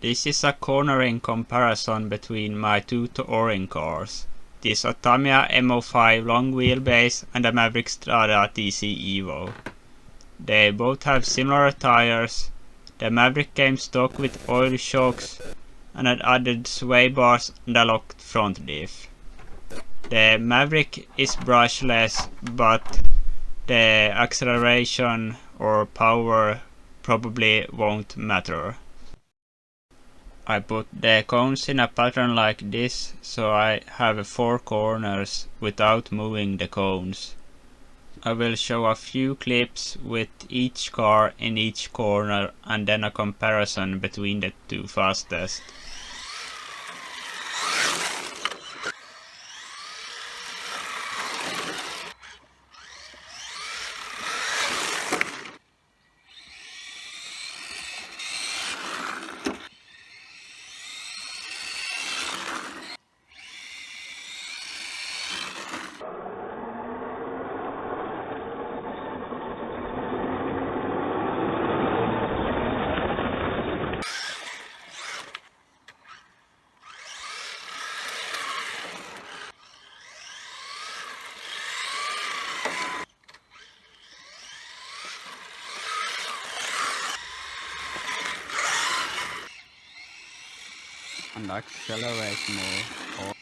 This is a cornering comparison between my two touring cars. This is a Tamiya M-05 long wheelbase and a Maverick Strada TC Evo. They both have similar tires. The Maverick came stock with oil shocks and had added sway bars and a locked front diff. The Maverick is brushless, but the acceleration or power probably won't matter. I put the cones in a pattern like this, so I have 4 corners without moving the cones. I will show a few clips with each car in each corner and then a comparison between the two fastest. And accelerate more.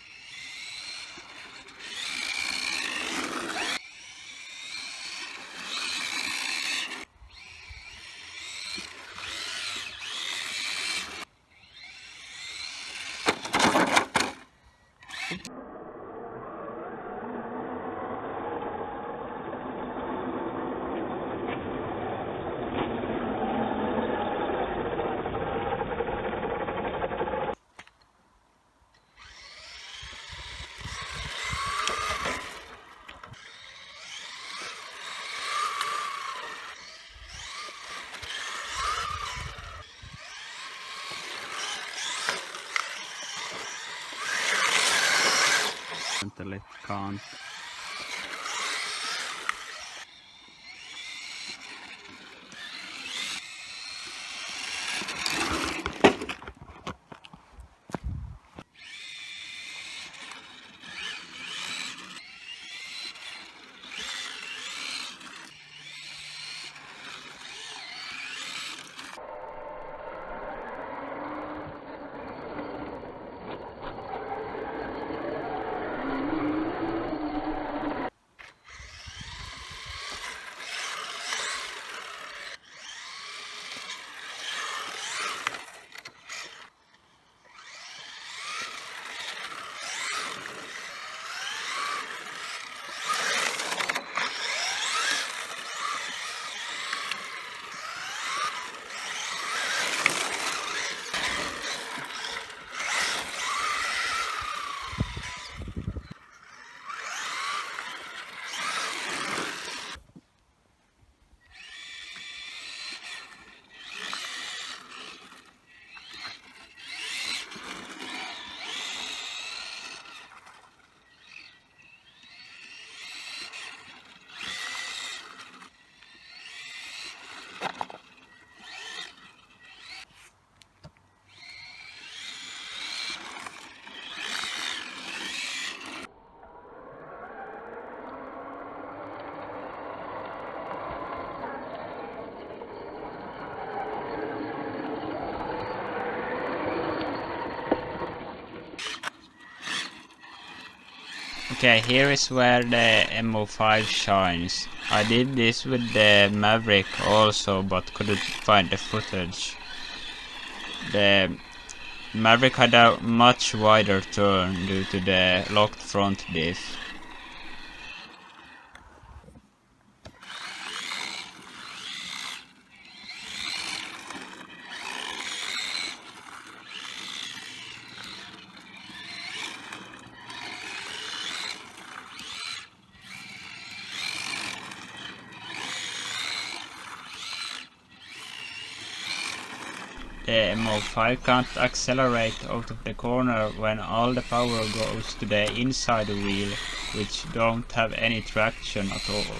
Until it can't. Okay, here is where the M-05 shines. I did this with the Maverick also, but couldn't find the footage. The Maverick had a much wider turn due to the locked front diff. The M-05 can't accelerate out of the corner when all the power goes to the inside wheel, which don't have any traction at all.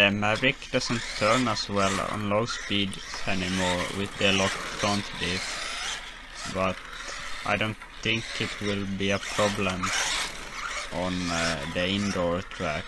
the Maverick doesn't turn as well on low speeds anymore with the locked front diff, but I don't think it will be a problem on the indoor track.